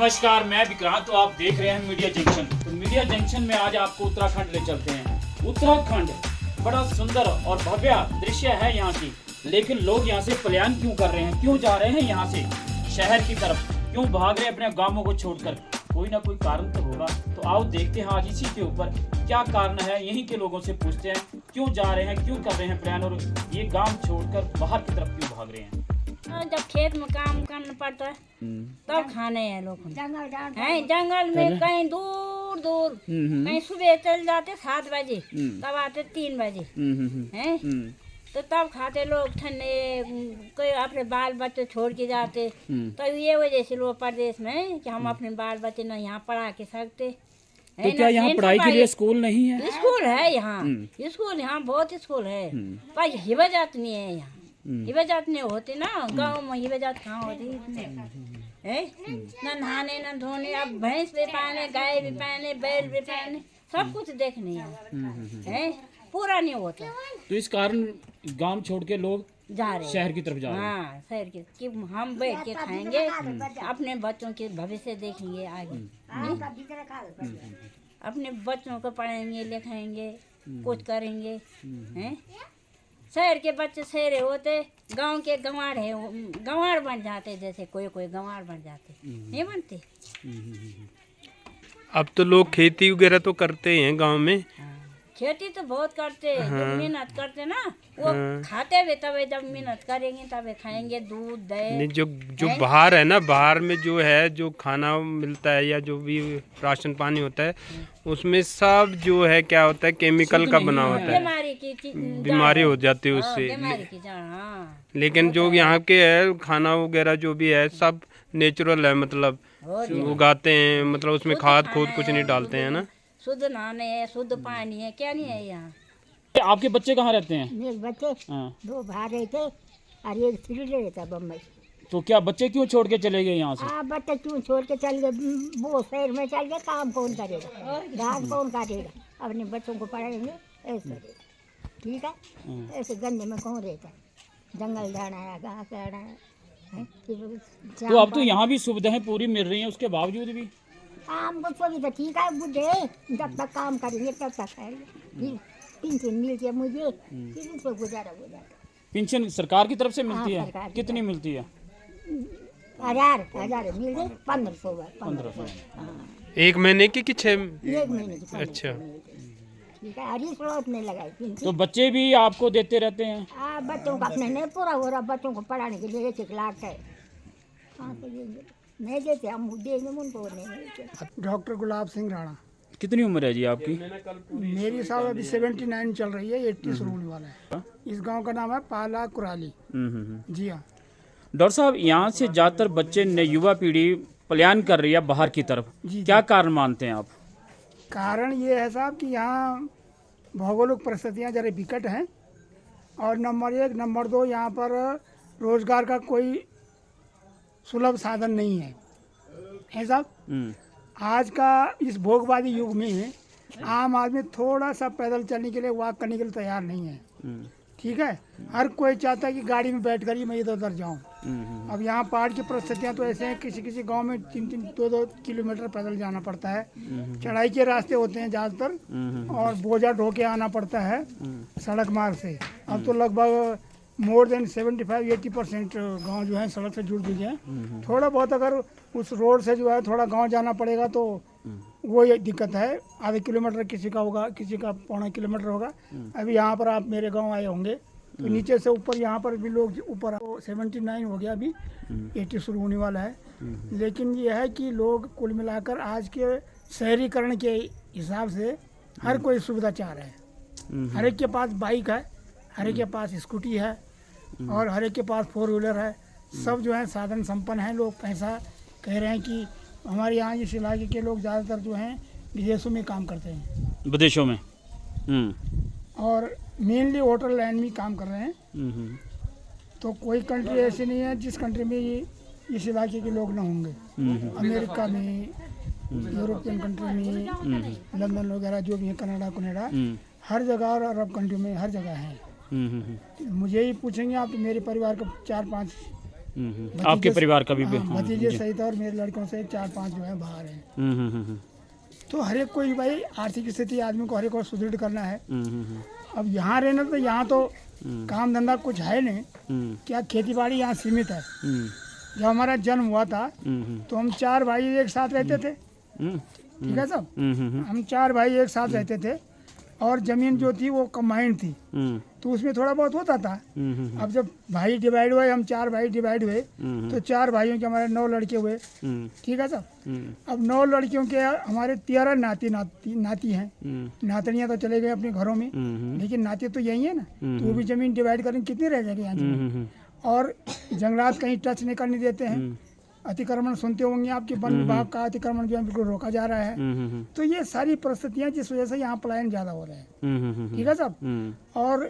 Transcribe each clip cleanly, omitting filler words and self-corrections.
नमस्कार, मैं विक्रांत। तो आप देख रहे हैं मीडिया जंक्शन। तो मीडिया जंक्शन में आज आपको उत्तराखंड ले चलते हैं। उत्तराखंड बड़ा सुंदर और भव्य दृश्य है यहाँ की, लेकिन लोग यहाँ से पलायन क्यों कर रहे हैं, क्यों जा रहे हैं यहाँ से शहर की तरफ, क्यों भाग रहे हैं अपने गांवों को छोड़कर? कोई ना कोई कारण तो होगा। तो आओ देखते हैं आज इसी के ऊपर क्या कारण है। यहीं के लोगों से पूछते हैं क्यों जा रहे हैं, क्यों कर रहे हैं पलायन, और ये गाँव छोड़कर बाहर की तरफ क्यों भाग रहे हैं। जब खेत में काम करना पड़ता है तब खाने हैं लोग हैं जंगल में कहीं दूर दूर कहीं सुबह चल जाते 7 बजे तब आते 3 बजे हैं तो तब खाते लोग ठंडे कोई अपने बाल बच्चे छोड़ के जाते। तो ये वजह से लोग प्रदेश में कि हम अपने बाल बच्चे न यहाँ पढ़ा के सकते। तो क्या यहाँ पढ़ाई के लिए स्कूल नहीं है? स्कूल है यहाँ, स्कूल यहाँ बहुत स्कूल है पर हिफाजत नहीं है यहाँ। हिफाजत नहीं होती ना गाँव में, हिफाजत कहाँ होती इतने है न नहाने न धोने। अब भैंस भी पाने, गाय भी पाने, बैल भी पाने, सब कुछ देखने है पूरा नहीं होता। तो इस कारण गांव छोड़ के लोग जा रहे शहर की तरफ जा रहे हैं। हाँ शहर के कि हम बैठ के खाएंगे, अपने बच्चों के भविष्य देखेंगे आगे, अपने बच्चों को पढ़ाएंगे लिखाएंगे, कुछ करेंगे हैं। शहर के बच्चे शहर होते, गांव के गंवार है, गंवार बन जाते, जैसे कोई कोई गंवार बन जाते, नहीं बनते। अब तो लोग खेती वगैरह तो करते ही हैं गांव में। खेती तो बहुत करते, जो मेहनत करते ना वो खाते भी, तबे जब मेहनत करेंगे तबे खाएंगे, दूध दही। नहीं, जो बाहर है ना, बाहर में जो है जो खाना मिलता है या जो भी राशन पानी होता है उसमें सब जो है क्या होता है केमिकल का बना होता है, बीमारी हो जाती है उससे। लेकिन जो यहाँ के है खाना वगैरह जो भी है सब नेचुरल है, मतलब उगाते हैं, मतलब उसमें खाद खोद कुछ नहीं डालते हैं ना। शुद्ध नहाने है, शुद्ध पानी है, क्या नहीं है यहाँ। आपके बच्चे कहाँ रहते हैं? मेरे बच्चे 2 भाई रहते और एक सिटी रहता बम्बई। तो क्या बच्चे क्यों छोड़ के चले गए यहाँ से? बच्चे क्यों छोड़ के चल गए? वो शहर में चल गए, काम कौन करेगा, घास कौन काटेगा, अपने बच्चों को पढ़ाएंगे ऐसे। ठीक है, ऐसे गंदे में कौन रहता है? जंगल जाना है, घास जाना है। तो अब तो यहाँ भी सुविधाएं पूरी मिल रही हैं, उसके बावजूद भी हमको सुविधा ठीक है, बुढ़े जब तक काम करेंगे तब तक खाएंगे। पेंशन मिलती है मुझे, फिर उसको गुजारा हो जाता। पेंशन सरकार की तरफ से मिलती है? सरकार की कितनी मिलती है? 1000 मिल गए, 1500 एक महीने की कि 6? 1 महीने की। अच्छा, ठीक है, हरी स्रोत में लगाई पेंशन। तो बच्चे भी आपको देते रहते हैं? बच्चों का अपने नहीं पूरा हो रहा, बच्चों को पढ़ाने के लिए 1 लाख है, कहाँ से देंगे? नहीं देते, हम देंगे उनको नहीं देते। डॉक्टर गुलाब सिंह राणा। कितनी उम्र है जी आपकी? मेरी साहब अभी 79 चल रही है, 80 शुरू होने वाला है। इस गांव का नाम है पाला कुराली। जी हाँ डॉक्टर साहब, यहाँ से ज़्यादातर बच्चे ने युवा पीढ़ी पलायन कर रही है बाहर की तरफ, क्या कारण मानते हैं आप? कारण ये है साहब कि यहाँ भौगोलिक परिस्थितियाँ जरा विकट हैं, और नंबर 1, नंबर 2 यहाँ पर रोजगार का कोई सुलभ साधन नहीं है साहब। आज का इस भोगवादी युग में आम आदमी थोड़ा सा पैदल चलने के लिए, वॉक करने के लिए तैयार नहीं है। ठीक है, हर कोई चाहता है कि गाड़ी में बैठ कर ही मैं इधर उधर जाऊँ। अब यहाँ पहाड़ की परिस्थितियाँ तो ऐसे हैं, किसी किसी गांव में 3-3, 2-2 किलोमीटर पैदल जाना पड़ता है। चढ़ाई के रास्ते होते हैं ज़्यादातर, और बोझा ढो के आना पड़ता है सड़क मार्ग से। अब तो लगभग मोर देन 75-80% गाँव जो है सड़क से जुड़ चुके हैं। थोड़ा बहुत अगर उस रोड से जो है थोड़ा गांव जाना पड़ेगा तो वो ये दिक्कत है, आधे किलोमीटर किसी का होगा, किसी का 1.25 किलोमीटर होगा। अभी यहाँ पर आप मेरे गांव आए होंगे तो नीचे से ऊपर यहाँ पर भी लोग ऊपर 79 हो गया, अभी 80 शुरू होने वाला है। लेकिन ये है कि लोग कुल मिलाकर आज के शहरीकरण के हिसाब से हर कोई सुविधा चाह रहे हैं। हर एक के पास बाइक है, हर एक के पास स्कूटी है, और हर एक के पास 4 व्हीलर है। सब जो है साधन संपन्न हैं। लोग पैसा कह रहे हैं कि हमारे यहाँ इस इलाके के लोग ज़्यादातर जो हैं विदेशों में काम करते हैं, विदेशों में, और मेनली होटल लाइन में काम कर रहे हैं। तो कोई कंट्री ऐसी नहीं है जिस कंट्री में ये इस इलाके के लोग ना होंगे। अमेरिका में, यूरोपियन कंट्री में, लंदन वगैरह जो भी है, कनाडा, हर जगह, और अरब कंट्री में हर जगह है। मुझे ही पूछेंगे आप तो मेरे परिवार के 4-5 आपके परिवार का भी हाँ, भतीजे जी। सहित और मेरे लड़कों से 4-5 जो है बाहर हैं। हम्म। तो हर एक कोई भाई आर्थिक स्थिति आदमी को हर एक को सुदृढ़ करना है। अब यहाँ रहना तो यहाँ तो काम धंधा कुछ है नहीं, क्या खेती बाड़ी यहाँ सीमित है। जब हमारा जन्म हुआ था तो हम 4 भाई एक साथ रहते थे, ठीक है सब, हम 4 भाई एक साथ रहते थे और जमीन जो थी वो कंबाइंड थी, तो उसमें थोड़ा बहुत होता था। अब जब भाई डिवाइड हुए, हम 4 भाई डिवाइड हुए तो 4 भाइयों के हमारे 9 लड़के हुए, ठीक है सब। अब 9 लड़कियों के हमारे 13 नाती हैं। नातनियाँ तो चले गए अपने घरों में, लेकिन नाती तो यही है ना, तो वो भी जमीन डिवाइड करेंगे, कितनी रह जाएगी यहाँ जमीन। और जंगलात कहीं टच नहीं करने देते हैं। अतिक्रमण सुनते होंगे आपके, वन विभाग का अतिक्रमण जो है बिल्कुल रोका जा रहा है। तो ये सारी परिस्थितियाँ जिस वजह से यहाँ पलायन ज़्यादा हो रहा है, ठीक है साहब। और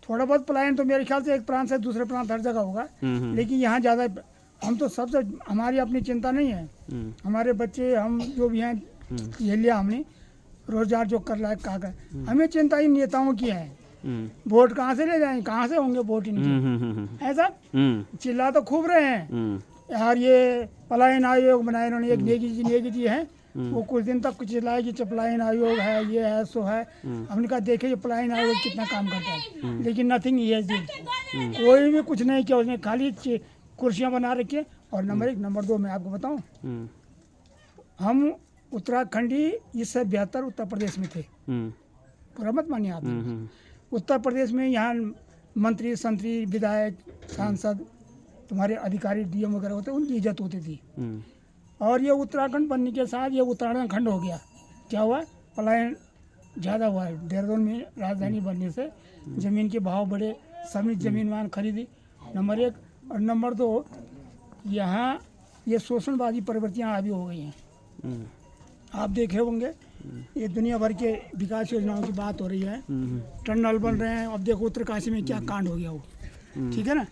थोड़ा बहुत पलायन तो मेरे ख्याल से एक प्रांत से दूसरे प्रांत हर जगह होगा, लेकिन यहाँ ज़्यादा। हम तो सबसे, हमारी अपनी चिंता नहीं है, हमारे बच्चे हम जो भी हैं ये लिया हमने, रोजगार जो कर रहा है काका, हमें चिंता ही नेताओं की है। वोट कहाँ से ले जाएंगे, कहाँ से होंगे वोट इनके, ऐसा चिल्ला तो खूब रहे हैं यार। ये पलायन आयोग बनाए इन्होंने, एक नेगी जी है, वो कुछ दिन तक चिल्लाए कि पलायन आयोग है, ये है सो है। हमने कहा देखे ये पलायन आयोग कितना काम करता है, लेकिन नथिंग ये कोई भी कुछ नहीं किया उसने, खाली कुर्सियां बना रखी है। और नंबर 1, नंबर 2 मैं आपको बताऊं, हम उत्तराखंडी इससे बेहतर उत्तर प्रदेश में थे, पूरा मत मानिए आप। उत्तर प्रदेश में यहाँ मंत्री संतरी विधायक सांसद तुम्हारे अधिकारी डीएम वगैरह होते, उनकी इज्जत होती थी। और ये उत्तराखंड बनने के साथ ये उत्तराखंड हो गया, क्या हुआ, पलायन ज़्यादा हुआ है। देहरादून में राजधानी बनने से ज़मीन के भाव बढ़े, सभी ज़मीन वहाँ खरीदी, नंबर 1। और नंबर 2, यहाँ ये शोषणवादी प्रवृत्तियाँ हावी हो गई हैं। आप देखे होंगे ये दुनिया भर के विकास योजनाओं की बात हो रही है, टनल बन रहे हैं। अब देखो उत्तरकाशी में क्या कांड हो गया वो, ठीक है ना,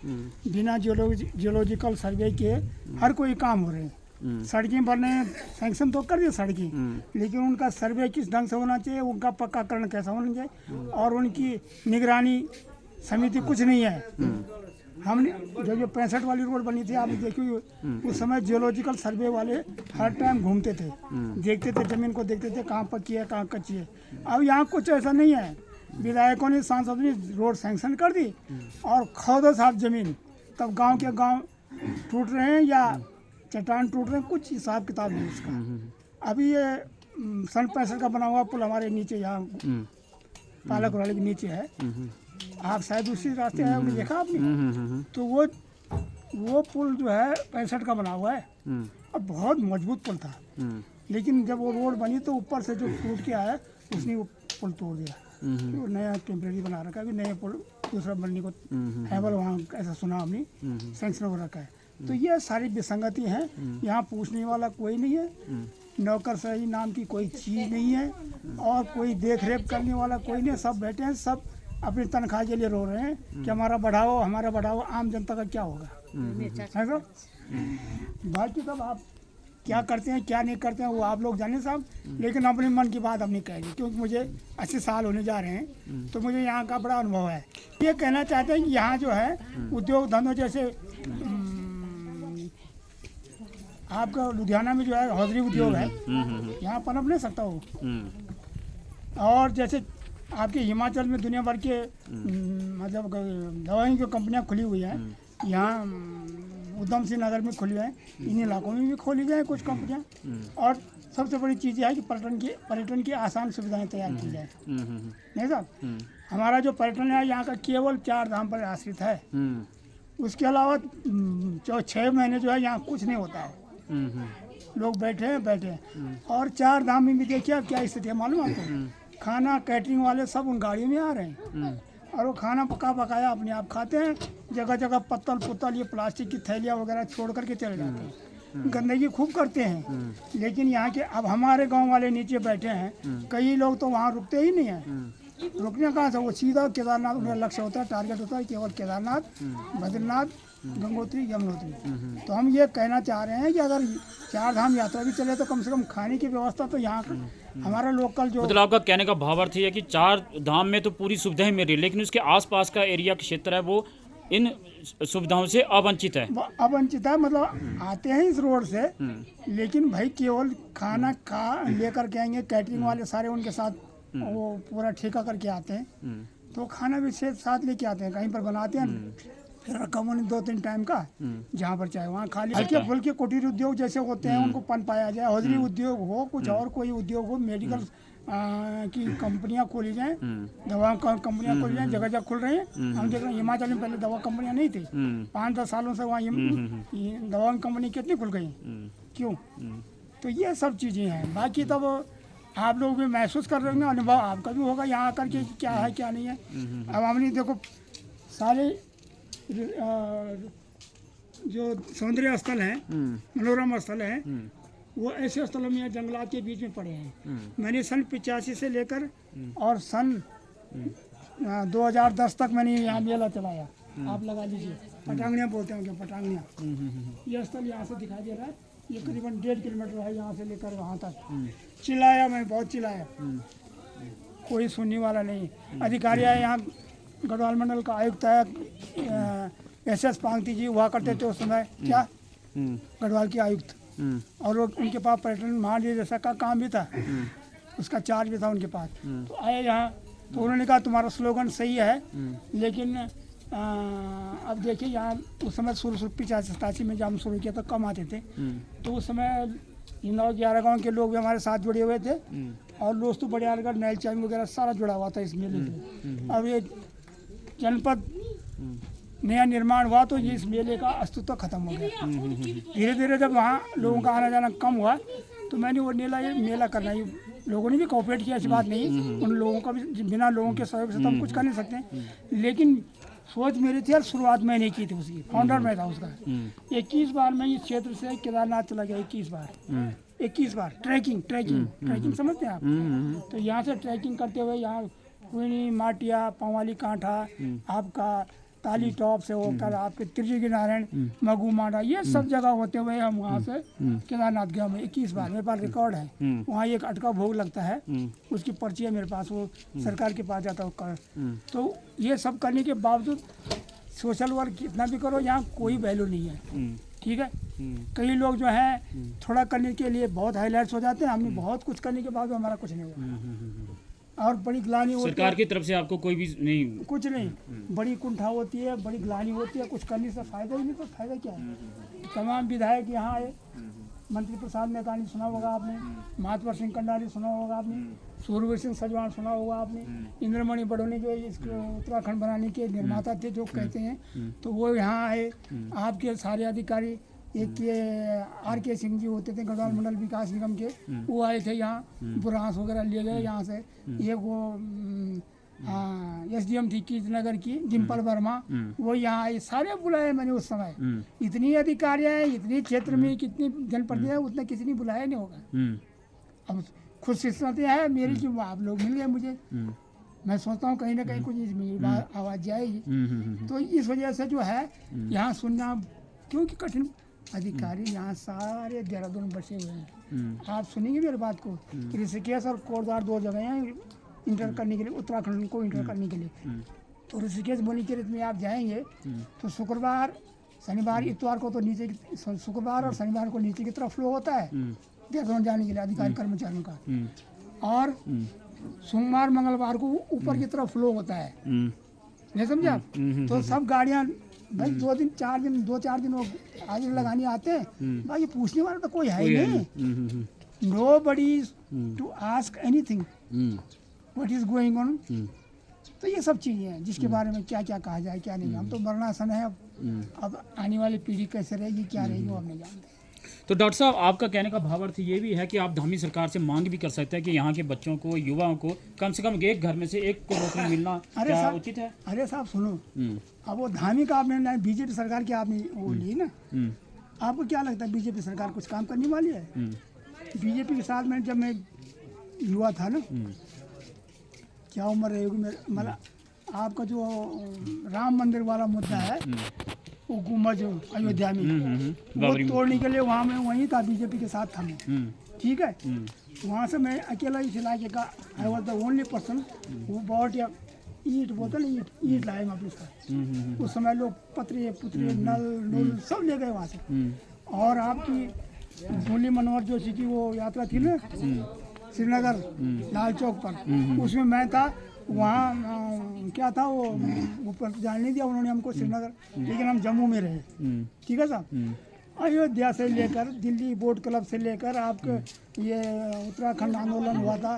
बिना जियोलॉजिकल सर्वे के हर कोई काम हो रहे हैं। सड़कें बनने सैंक्शन तो कर दिए सड़कें, लेकिन उनका सर्वे किस ढंग से होना चाहिए, उनका पक्काकरण कैसा होना चाहिए, और उनकी निगरानी समिति कुछ नहीं है। हमने जो 65 वाली रोड बनी थी आपने देखी, उस समय जियोलॉजिकल सर्वे वाले हर टाइम घूमते थे, देखते थे ज़मीन को, देखते थे कहाँ पक्की है कहाँ कच्ची है। अब यहाँ कुछ ऐसा नहीं है, विधायकों ने सांसदों ने रोड सैंक्शन कर दी और खोदो साहब ज़मीन, तब गांव के गांव टूट रहे हैं या चट्टान टूट रहे हैं, कुछ हिसाब किताब नहीं उसका। अभी ये सन 65 का बना हुआ पुल हमारे नीचे यहाँ पालक वाले के नीचे है, आप शायद उसी रास्ते आए होंगे, देखा आपने, तो वो पुल जो है 65 का बना हुआ है। अब बहुत मजबूत पुल था, लेकिन जब वो रोड बनी तो ऊपर से जो टूट के आया उसने वो पुल तोड़ दिया, तो नया टेम्परेरी बना रखा है, अभी नया पुल दूसरा बनने को है, बोल वहाँ ऐसा सुना हमने, सैंक्शन हो रखा है। तो ये सारी विसंगति हैं, यहाँ पूछने वाला कोई नहीं है, नौकरशाही नाम की कोई चीज़ नहीं है, और कोई देख रेख करने वाला कोई नहीं, सब बैठे हैं, सब अपनी तनख्वाह के लिए रो रहे हैं कि हमारा बढ़ाओ। आम जनता का क्या होगा, है तो बाकी सब आप क्या करते हैं क्या नहीं करते हैं वो आप लोग जाने साहब, लेकिन अपने मन की बात अपनी कह दी, क्योंकि मुझे 80 साल होने जा रहे हैं, तो मुझे यहाँ का बड़ा अनुभव है। ये कहना चाहते हैं कि यहाँ जो है उद्योग धंधों जैसे आपका लुधियाना में जो है हौजरी उद्योग है, यहाँ पनप नहीं सकता वो। और जैसे आपके हिमाचल में दुनिया भर के मतलब दवाई की कंपनियां खुली हुई हैं, यहाँ उधम सिंह नगर में खुली हैं, इन इलाकों में भी खोली गई हैं कुछ कंपनियां। और सबसे बड़ी चीज़ है कि पर्यटन की आसान सुविधाएं तैयार की जाए, नहीं साहब। हमारा जो पर्यटन है यहाँ का केवल 4 धाम पर आश्रित है, उसके अलावा 6 महीने जो है यहाँ कुछ नहीं होता है, लोग बैठे हैं। और 4 धाम में भी देखिए अब क्या स्थिति है मालूम आपको, खाना कैटरिंग वाले सब उन गाड़ियों में आ रहे हैं और वो खाना पकाया अपने आप खाते हैं, जगह जगह पत्तल पुत्तल ये प्लास्टिक की थैलियाँ वगैरह छोड़ करके चले जाते हैं, गंदगी खूब करते हैं। लेकिन यहाँ के अब हमारे गांव वाले नीचे बैठे हैं, कई लोग तो वहाँ रुकते ही नहीं हैं, रुकने कहाँ से, वो सीधा केदारनाथ उनका लक्ष्य होता है, टारगेट होता है केवल केदारनाथ, बद्रीनाथ, गंगोत्री, यमुनोत्री। तो हम ये कहना चाह रहे हैं कि अगर 4 धाम यात्रा भी चले तो कम से कम खाने की व्यवस्था तो यहाँ हमारा लोकल जो, मतलब आपका कहने का भावार्थ है कि 4 धाम में तो पूरी सुविधाएं मिल रही है, लेकिन उसके आसपास का एरिया क्षेत्र है वो इन सुविधाओं से अवंचित है। वो अवंचित है, मतलब आते हैं इस रोड से, लेकिन भाई केवल खाना खा लेकर के आएंगे, कैटरिंग वाले सारे उनके साथ वो पूरा ठेका करके आते हैं, तो खाना भी साथ लेके आते हैं, कहीं पर बनाते हैं, फिर रकम 2-3 टाइम का जहाँ पर चाहे वहाँ खा लिया। हल्के फुल्के कुटीर उद्योग जैसे होते हैं उनको पन पाया जाए, हौजरी उद्योग हो, कुछ और कोई उद्योग हो, मेडिकल की कंपनियां खोली जाएं, दवा कंपनियां खोली जाएं, जगह जगह खुल रही हैं। हम देख रहे हैं हिमाचल में पहले दवा कंपनियां नहीं थी, 5-10 सालों से वहाँ दवा कंपनी कितनी खुल गई, क्यों? तो ये सब चीज़ें हैं। बाकी तब आप लोग भी महसूस कर रहे होंगे, अनुभव आपका भी होगा यहाँ आकर के क्या है क्या नहीं है। अब हमने देखो सारे जो सौंदर्य स्थल हैं, मनोरम स्थल हैं, वो ऐसे स्थलों में जंगलात के बीच में पड़े हैं। मैंने सन 85 से लेकर और सन 2010 तक मैंने यहाँ मेला चलाया। आप लगा लीजिए, पटांगनियाँ बोलते हैं उनके, पटांगनियाँ। ये स्थल यहाँ से दिखाई दे रहा है, ये करीबन 1.5 किलोमीटर है यहाँ से लेकर वहाँ तक। चिल्लाया मैं, बहुत चिल्लाया, कोई सुनने वाला नहीं। अधिकारी है यहाँ, गढ़वाल मंडल का आयुक्त है SS पांगती जी हुआ करते थे उस समय, क्या गढ़वाल के आयुक्त, और वो उनके पास पर्यटन महानिदेशक का काम भी था, उसका चार्ज भी था उनके पास। तो आए यहाँ, तो उन्होंने कहा तुम्हारा स्लोगन सही है, लेकिन अब देखिए यहाँ उस समय 85-87 में जब हम शुरू किया तो कम आते थे, तो उस समय 9-11 गाँव के लोग भी हमारे साथ जुड़े हुए थे, और लोग तो बड़ियालगढ़ नैलचामी वगैरह सारा जुड़ा हुआ था इस मेले से। अब ये जनपद नया निर्माण हुआ तो ये इस मेले का अस्तित्व खत्म हो गया। धीरे धीरे जब वहाँ लोगों का आना जाना कम हुआ तो मैंने वो मेला करना, ये लोगों ने भी कोऑपरेट किया, ऐसी बात नहीं। उन लोगों का भी, बिना लोगों के सहयोग से तो हम कुछ कर नहीं सकते, लेकिन सोच मेरी थी और शुरुआत मैंने की थी, उसकी फाउंडर मैं था उसका। 21 बार मैं इस क्षेत्र से केदारनाथ चला गया, 21 बार ट्रैकिंग समझते हैं आप? तो यहाँ से ट्रैकिंग करते हुए यहाँ कुइनी, माटिया, पंवाली कांठा, आपका ताली टॉप से होकर आपके त्रिजुगी नारायण, मगू मांडा, ये सब जगह होते हुए हम वहाँ से केदारनाथ गया। मैं 21 बार, मेरे पास रिकॉर्ड है। वहाँ एक अटका भोग लगता है, उसकी पर्ची है मेरे पास, वो सरकार के पास जाता है। तो ये सब करने के बावजूद सोशल वर्क कितना भी करो यहाँ कोई वैल्यू नहीं है, ठीक है। कई लोग जो है थोड़ा करने के लिए बहुत हाईलाइट्स हो जाते हैं, हमने बहुत कुछ करने के बाद हमारा कुछ नहीं हुआ, और बड़ी ग्लानी होती है। सरकार की तरफ से आपको कोई भी नहीं, कुछ नहीं, बड़ी कुंठा होती है, बड़ी ग्लानी होती है, कुछ करने से फायदा ही नहीं, तो फायदा क्या है। तमाम विधायक यहाँ आए, मंत्री प्रसाद मैतानी सुना होगा आपने, महात्मा सिंह कंडारी सुना होगा आपने, सूरवीर सिंह सजवान सुना होगा आपने, इंद्रमणि बड़ोनी जो इसको उत्तराखंड बनाने के निर्माता थे जो कहते हैं, तो वो यहाँ आए। आपके सारे अधिकारी, एक ये RK सिंह जी होते थे गढ़वाल मंडल विकास निगम के, वो आए थे यहाँ, बुरांस वगैरह लिए गए यहाँ से। एक वो SDM थी कीर्तनगर की, डिम्पल वर्मा, वो यहाँ आई, सारे बुलाए मैंने उस समय। इतनी अधिकारी हैं, इतनी क्षेत्र में कितनी जनप्रतिनिधि है, उतना किसी ने बुलाया नहीं होगा। अब खुद किस्मत है मेरी कि आप लोग मिल गए मुझे, मैं सोचता हूँ कहीं ना कहीं कुछ मेरी आवाज़ जाएगी। तो इस वजह से जो है यहाँ सुनना, क्योंकि कठिन अधिकारी यहाँ सारे देहरादून बसे हुए हैं। आप सुनेंगे मेरी बात को, ऋषिकेश और कोटद्वार 2 जगह हैं इंटर करने के लिए, उत्तराखंड को इंटर करने के लिए। तो ऋषिकेश बोनी के रेत में आप जाएंगे तो शुक्रवार, शनिवार, इतवार को तो नीचे, शुक्रवार और शनिवार को नीचे की तरफ फ्लो होता है देहरादून जाने के लिए अधिकारी कर्मचारियों का, और सोमवार मंगलवार को ऊपर की तरफ फ्लो होता है, नहीं समझे आप? तो सब गाड़ियाँ भाई 2-4 दिन वो हाजिर लगाने आते हैं, भाई पूछने वाला तो कोई है ही नहीं। Nobody to ask anything what is going on. तो ये सब चीज़ें हैं जिसके बारे में क्या क्या कहा जाए क्या नहीं। हम तो मरणासन है, अब आने वाली पीढ़ी कैसे रहेगी क्या रहेगी वो हम नहीं जानते। तो डॉक्टर साहब, आपका कहने का भावार्थ ये भी है कि आप धामी सरकार से मांग भी कर सकते हैं कि यहाँ के बच्चों को, युवाओं को कम से कम एक घर में से एक को नौकरी मिलना क्या उचित है? अरे साहब सुनो, अब वो धामी का आपने बीजेपी सरकार की आपने वो ली ना, आपको क्या लगता है बीजेपी सरकार कुछ काम करने वाली है? बीजेपी के साथ में जब मैं युवा था ना, क्या उम्र रहेगी मतलब, आपका जो राम मंदिर वाला मुद्दा है वो गुम्बद अयोध्या में, वो तोड़ने के लिए वहाँ मैं वहीं था, बीजेपी के साथ था मैं, ठीक है। वहाँ से मैं अकेला इस इलाके का, I was the only person वो बहुत ईट बोलते ना, ईट लाए हम अपने साथ। उस समय लोग पतरे पुतरे नल नुल सब ले गए वहाँ से। और आपकी मुरली मनोहर जोशी की वो यात्रा थी ना श्रीनगर लाल चौक पर, उसमें मैं था वहाँ। क्या था वो ऊपर जाने नहीं दिया उन्होंने हमको श्रीनगर, लेकिन हम जम्मू में रहे। ठीक है साहब। अयोध्या से लेकर दिल्ली बोट क्लब से लेकर आपके ये उत्तराखंड आंदोलन हुआ था,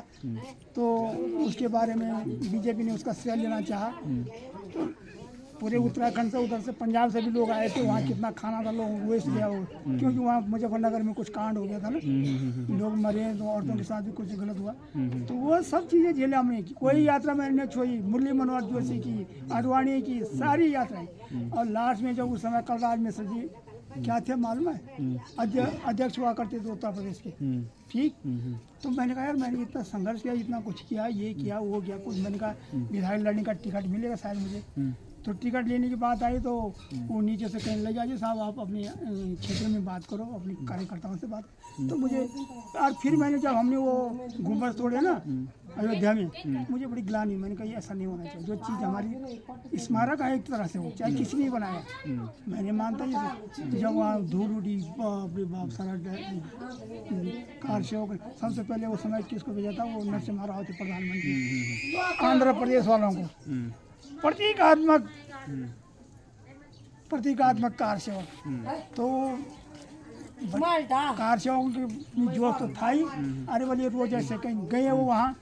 तो उसके बारे में बीजेपी ने उसका श्रेय लेना चाहा। तो पूरे उत्तराखंड से उधर से पंजाब से भी लोग आए थे, वहाँ कितना खाना था, लोग वेस्ट गया वो, क्योंकि वहाँ मुजफ्फरनगर में कुछ कांड हो गया था ना, लोग मरे, तो औरतों के साथ भी कुछ गलत हुआ। तो वो सब चीज़ें झेले हमने की। कोई यात्रा मैंने छोड़ी, मुरली मनोहर जोशी की, आडवाणी की, सारी यात्राएं। और लास्ट में जब उस समय कलराज मिश्र जी क्या थे मालूम है, अध्यक्ष हुआ करते थे उत्तर प्रदेश के। ठीक। तो मैंने कहा यार मैंने इतना संघर्ष किया, इतना कुछ किया, ये किया वो किया कुछ। मैंने कहा विधायक लड़ने का टिकट मिलेगा शायद मुझे। तो टिकट लेने की बात आई तो वो नीचे से कहने लगा जी साहब आप अपने क्षेत्र में बात करो, अपने कार्यकर्ताओं से बात करो। तो मुझे और फिर मैंने जब हमने वो गुंबद तोड़े ना अयोध्या में, मुझे बड़ी ग्लानि। मैंने कहा ऐसा नहीं होना चाहिए, जो चीज़ हमारी स्मारक है एक तरह से हो, चाहे किसी ने बनाया, मैंने मानता ही। जब वहाँ धूल उड़ी, बाप रे बाप, सारा कार सेवक सबसे पहले वो समय किसको भेजा था, वो नरसिम्हा राव थे प्रधानमंत्री आंध्र प्रदेश वालों को। प्रतीकात्मक कार सेवक। तो कार सेवक की जोश तो था ही। अरे बोलिए रोज ऐसे कहीं गए वो वहाँ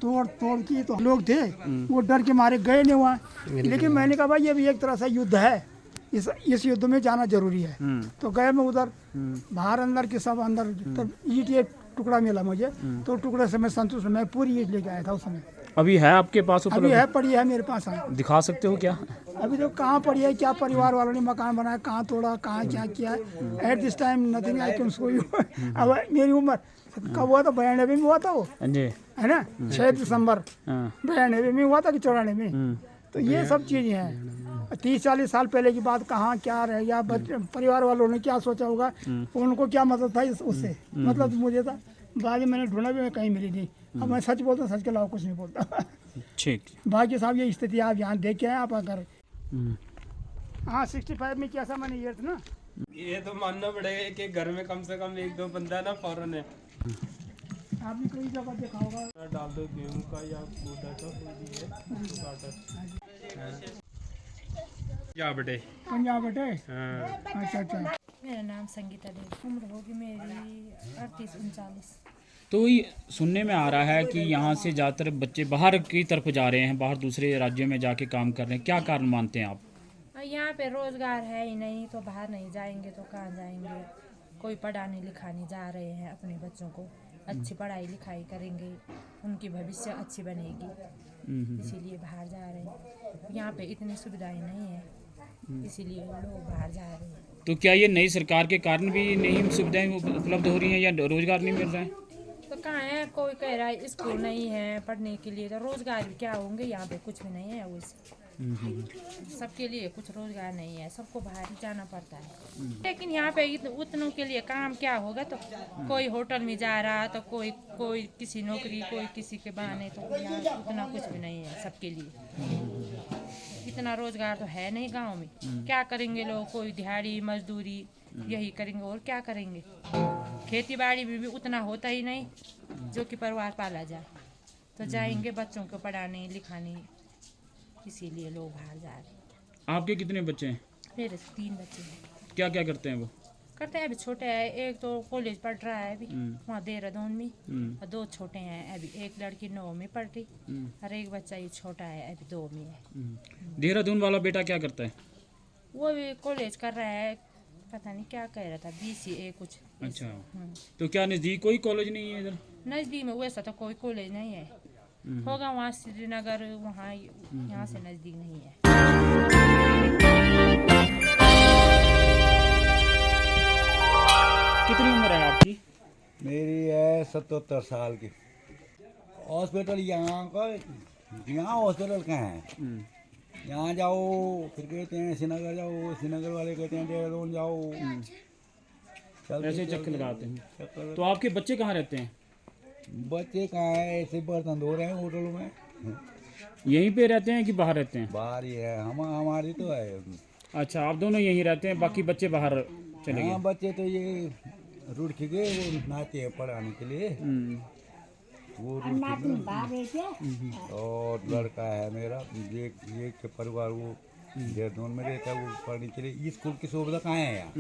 तोड़ की, तो लोग थे वो डर के मारे गए नहीं वहाँ। लेकिन मैंने कहा भाई ये भी एक तरह से युद्ध है, इस युद्ध में जाना जरूरी है। तो गए मैं उधर, बाहर अंदर के सब अंदर, तब ईट एक टुकड़ा मिला मुझे, तो टुकड़े से मैं संतुष्ट, मैं पूरी ईट लेके आया था उस समय। अभी है आपके पास? अभी है, पड़ी है मेरे पास। दिखा सकते हो क्या? अभी तो कहाँ पड़ी है, क्या परिवार वालों ने मकान बनाया, कहाँ तोड़ा, कहाँ क्या किया। At this time nothing I can show you. अब मेरी उम्र कब हुआ था, 92 में हुआ था वो, है ना, 6 दिसंबर 92 में हुआ था कि 94 में। तो ये सब चीज़ें हैं। 30-40 साल पहले की बात, कहाँ क्या रह गया, परिवार वालों ने क्या सोचा होगा, उनको क्या मतलब था उससे, मतलब तो मुझे था। बाद में मैंने ढूंढा भी, मैं कहीं मिली नहीं। अब मैं सच बोलता हूँ, सच के अलावा कुछ नहीं बोलता। ठीक। बाकी साहब ये स्थिति आप यहाँ देख के आए आप अगर। हाँ 65 में कैसा मैंने ईयर था ना, ये तो मानना पड़ेगा कि घर में कम से कम 1-2 बंदा ना फौरन है। आपने कई जगह देखा होगा। डाल दो गेहूं का या कूड़ा का पंजाब बेटे। पंजाब बेटे। हाँ। अच्छा। मेरा नाम संगीता देवी, उम्र होगी मेरी 38-39। तो ये सुनने में आ रहा है कि यहाँ से ज़्यादातर बच्चे बाहर की तरफ जा रहे हैं, बाहर दूसरे राज्यों में जाके काम कर रहे हैं, क्या कारण मानते हैं आप? यहाँ पे रोजगार है ही नहीं, तो बाहर नहीं जाएंगे तो कहाँ जाएंगे। कोई पढ़ाने लिखाने जा रहे हैं अपने बच्चों को, अच्छी पढ़ाई लिखाई करेंगे, उनकी भविष्य अच्छी बनेगी, इसीलिए बाहर जा रहे हैं। यहाँ पे इतनी सुविधाएं नहीं है, इसीलिए लोग बाहर जा रहे हैं। तो क्या ये नई सरकार के कारण भी नहीं सुविधाएं उपलब्ध हो रही हैं या रोजगार नहीं मिल रहा है? तो कहाँ है, कोई कह रहा है स्कूल नहीं है पढ़ने के लिए, तो रोजगार भी क्या होंगे, यहाँ पे कुछ भी नहीं है। वैसे सबके लिए कुछ रोजगार नहीं है, सबको बाहर ही जाना पड़ता है। लेकिन यहाँ पे उतनों के लिए काम क्या होगा, तो कोई होटल में जा रहा, तो कोई किसी नौकरी, कोई किसी के बहाने, तो यहाँ उतना कुछ भी नहीं है सबके लिए। इतना रोजगार तो है नहीं गांव में। क्या करेंगे लोग, कोई दिहाड़ी मजदूरी यही करेंगे, और क्या करेंगे। खेती बाड़ी में भी उतना होता ही नहीं जो कि परिवार पाला जाए, तो जाएंगे बच्चों को पढ़ाने लिखाने, इसीलिए लोग बाहर जा रहे हैं। आपके कितने बच्चे हैं? मेरे 3 बच्चे हैं। क्या क्या करते हैं वो? करते हैं, अभी छोटे हैं, एक तो कॉलेज पढ़ रहा है अभी वहाँ देहरादून में, और 2 छोटे हैं अभी, एक लड़की 9 में पढ़ रही, और एक बच्चा ये छोटा है अभी 2 में है। देहरादून वाला बेटा क्या करता है? वो भी कॉलेज कर रहा है, पता नहीं क्या कह रहा था, BCA कुछ। अच्छा। तो क्या नज़दीक कोई कॉलेज नहीं है इधर? नज़दीक में वैसा तो कोई कॉलेज नहीं है, होगा वहाँ श्रीनगर, वहाँ यहाँ से नज़दीक नहीं है। कितनी उम्र है आपकी? मेरी है 77 साल की। हॉस्पिटल यहाँ हॉस्पिटल कहाँ है, यहाँ जाओ फिर कहते हैं श्रीनगर जाओ, श्रीनगर वाले कहते हैं देहरादून जाओ, ऐसे चक्कर लगाते हैं। तो आपके बच्चे कहाँ रहते हैं? बच्चे कहाँ है, ऐसे बर्तन धो रहे हैं होटलों में। यहीं पे रहते हैं कि बाहर रहते हैं? बाहर ही है, हम हमारी तो है। अच्छा, आप दोनों यहीं रहते हैं, बाकी बच्चे बाहर चले हाँ, गए? बच्चे तो ये रुड़ के गए, वो नाते हैं पढ़ाने के लिए, वो रुड़ के गए। बाहर रहते और लड़का है मेरा, ये के परिवार वो देहरादून में रहता है, वो पढ़ने के लिए। स्कूल की सुविधा कहाँ है यहाँ?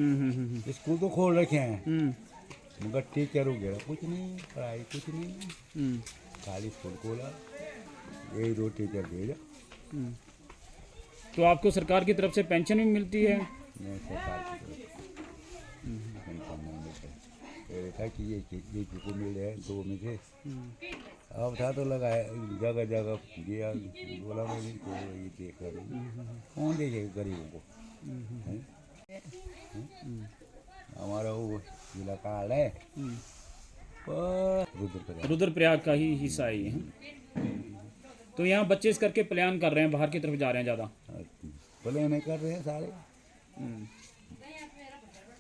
स्कूल तो खोल रखे हैं, मगर टीचर वगैरह कुछ नहीं, पढ़ाई कुछ नहीं, खाली स्कूल खोला, यही 2 टीचर भेजा। तो आपको सरकार की तरफ से पेंशन भी मिलती है? नहीं, सरकार की तरफ पेंशन नहीं मिलता है। पहले था कि ये को मिल जाए 2 में से, अब था तो लगाया जगह जगह दिया, बोला मैं नहीं तो ये देख रहा, कौन देखेगा गरीबों को? हमारा वो जिला कार्ड है रुद्रप्रयाग। रुद्रप्रयाग का ही हिस्सा है ये। तो यहाँ बच्चे इस करके प्लान कर रहे हैं, बाहर की तरफ जा रहे हैं ज़्यादा? भले नहीं कर रहे हैं सारे।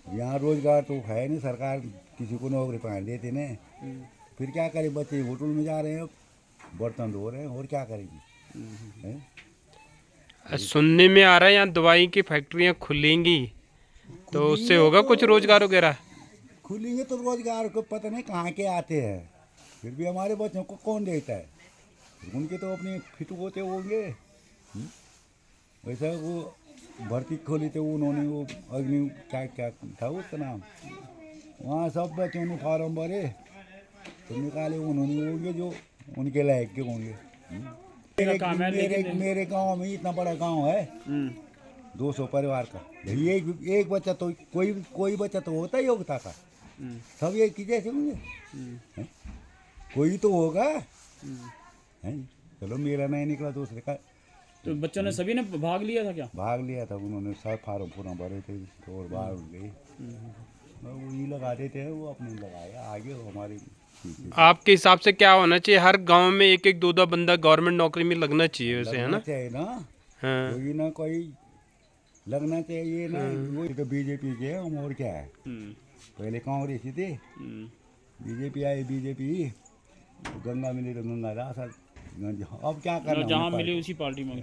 यहाँ रोजगार तो है नहीं, सरकार किसी को नौकरी पकड़ देते नहीं, फिर क्या करें? बच्चे होटल में जा रहे हैं, बर्तन धो रहे हैं, और क्या करेंगे? सुनने में आ रहा है यहाँ दवाई की फैक्ट्रियाँ खुलेंगी, तो उससे होगा कुछ रोजगार वगैरह? खुलेंगे तो रोजगार को पता नहीं कहाँ के आते हैं, फिर भी हमारे बच्चों को कौन देता है? उनके तो अपने फिट होते होंगे। वैसा वो भर्ती खोली तो उन्होंने वो अग्नि क्या क्या था उसका नाम, वहाँ सब बच्चों ने फार्म भरे तो निकाले उन्होंने होंगे जो उनके लायक के होंगे। मेरे गांव में इतना बड़ा गांव है, 200 परिवार का, एक बच्चा तो कोई बच्चा तो होता ही योग्यता का, सब एक ही जैसे होंगे, कोई तो होगा। चलो मेरा नहीं निकला, दूसरे का। तो बच्चों ने सभी ने भाग लिया था क्या? भाग लिया था उन्होंने, सब फार्म पूरा भरे थे और बाहर गए, वो ये लगाते थे, वो अपने लगाए आगे हमारी। आपके हिसाब से क्या होना चाहिए? हर गांव में 1-1, 2-2 बंदा गवर्नमेंट नौकरी में लगना चाहिए वैसे, है ना? चाहिए ना, हाँ। कोई ना कोई लगना चाहिए ना। वो तो बीजेपी के हम, और क्या है? पहले कांग्रेस ही थे, बीजेपी आई, बीजेपी गंगा मिली तो गंगा दास, अब क्या करना? जहाँ मिली उसी पार्टी में।